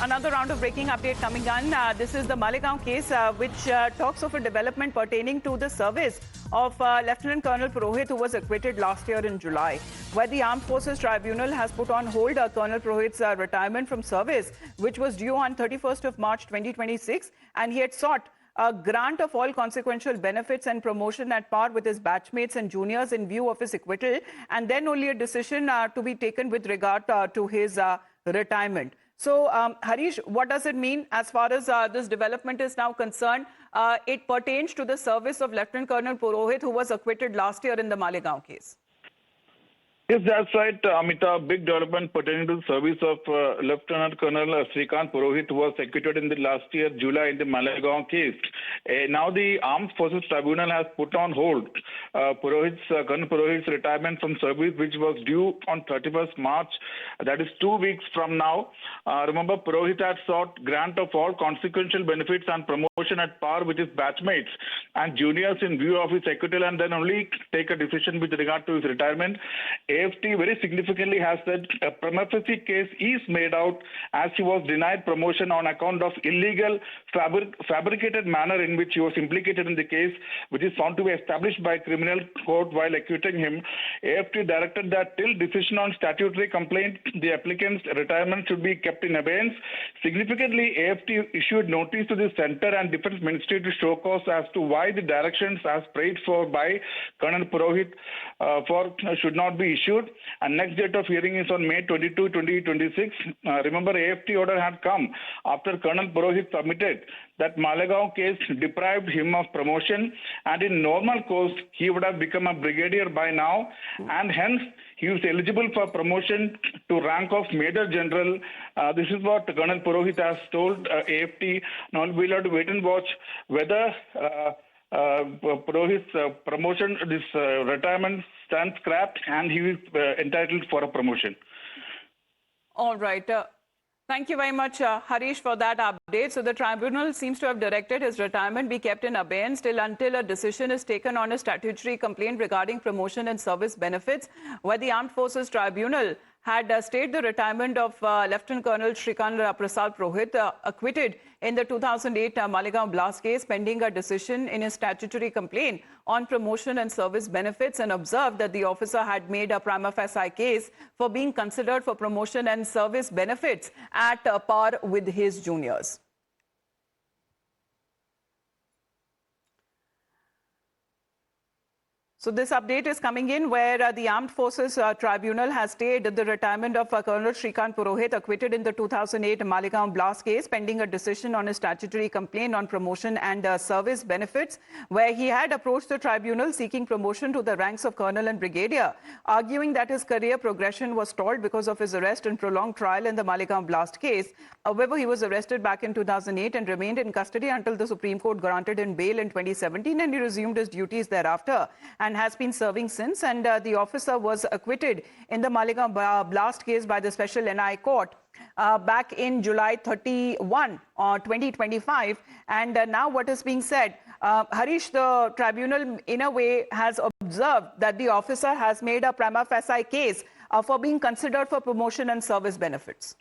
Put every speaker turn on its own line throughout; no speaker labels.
Another round of breaking update coming on. This is the Malegaon case, which talks of a development pertaining to the service of Lieutenant Colonel Purohit, who was acquitted last year in July, where the Armed Forces Tribunal has put on hold Colonel Purohit's retirement from service, which was due on 31st of March 2026, and he had sought a grant of all consequential benefits and promotion at par with his batchmates and juniors in view of his acquittal, and then only a decision to be taken with regard to his retirement. So, Harish, what does it mean as far as this development is now concerned? It pertains to the service of Lieutenant Colonel Purohit, who was acquitted last year in the Malegaon case.
Yes, that's right, Amita. Big development pertaining to the service of Lieutenant Colonel Shrikant Purohit, who was acquitted in the last year, July, in the Malegaon case. Now the Armed Forces Tribunal has put on hold Colonel Purohit's retirement from service, which was due on 31st March. That is 2 weeks from now. Remember, Purohit had sought grant of all consequential benefits and promotion at par with his batchmates and juniors in view of his acquittal, and then only take a decision with regard to his retirement. AFT very significantly has said a prima facie case is made out as he was denied promotion on account of illegal fabricated manner in which he was implicated in the case, which is found to be established by criminal court while acquitting him. AFT directed that till decision on statutory complaint, the applicant's retirement should be kept in abeyance. Significantly, AFT issued notice to the Centre and Defence Ministry to show cause as to why the directions as prayed for by Colonel Purohit should not be issued. And next date of hearing is on May 22, 2026. Remember, AFT order had come after Colonel Purohit submitted that Malegaon case deprived him of promotion, and in normal course he would have become a brigadier by now, and hence he was eligible for promotion to rank of Major General. This is what Colonel Purohit has told AFT. Now we'll have to wait and watch whether Purohit's promotion, this retirement stands scrapped, and he is entitled for a promotion.
All right. Thank you very much, Harish, for that update. So the tribunal seems to have directed his retirement be kept in abeyance until a decision is taken on a statutory complaint regarding promotion and service benefits, where the Armed Forces Tribunal had stayed the retirement of Lieutenant Colonel Shrikant Purohit, acquitted in the 2008 Malegaon blast case, pending a decision in his statutory complaint on promotion and service benefits, and observed that the officer had made a prima facie case for being considered for promotion and service benefits at par with his juniors. So this update is coming in where the Armed Forces Tribunal has stayed the retirement of Colonel Shrikant Purohit, acquitted in the 2008 Malegaon blast case, pending a decision on a statutory complaint on promotion and service benefits, where he had approached the tribunal seeking promotion to the ranks of colonel and brigadier, arguing that his career progression was stalled because of his arrest and prolonged trial in the Malegaon blast case. However, he was arrested back in 2008 and remained in custody until the Supreme Court granted him bail in 2017, and he resumed his duties thereafter and has been serving since. And the officer was acquitted in the Malegaon blast case by the Special NI Court back in July 31, 2025. And now what is being said, Harish, the tribunal in a way has observed that the officer has made a prima facie case for being considered for promotion and service benefits.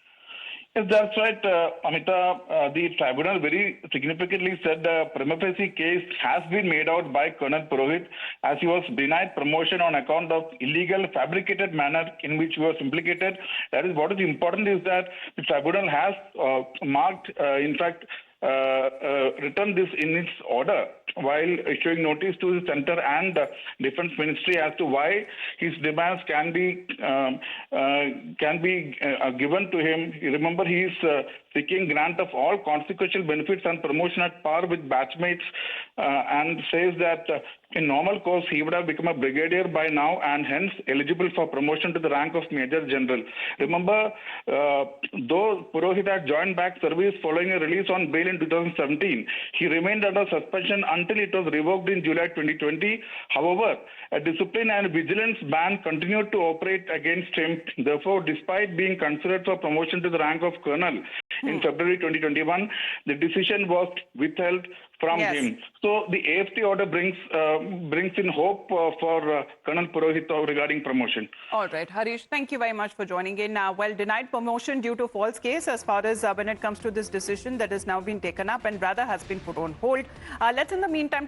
Yes, that's right, Amita. The tribunal very significantly said the prima facie case has been made out by Colonel Purohit, as he was denied promotion on account of illegal fabricated manner in which he was implicated. That is, what is important is that the tribunal has marked, in fact, written this in its order while issuing notice to the Centre and Defence Ministry as to why his demands can be given to him. Remember, he is seeking grant of all consequential benefits and promotion at par with batchmates, and says that in normal course he would have become a brigadier by now, and hence eligible for promotion to the rank of Major General. Remember, though Purohit had joined back service following a release on bail in 2017, he remained under suspension until it was revoked in July 2020. However, a discipline and vigilance ban continued to operate against him. Therefore, despite being considered for promotion to the rank of colonel, in February 2021. The decision was withheld from him. So the AFT order brings in hope for Colonel Purohit regarding promotion.
All right, Harish, thank you very much for joining in. Well, denied promotion due to false case as far as when it comes to this decision that has now been taken up and rather has been put on hold. Let's in the meantime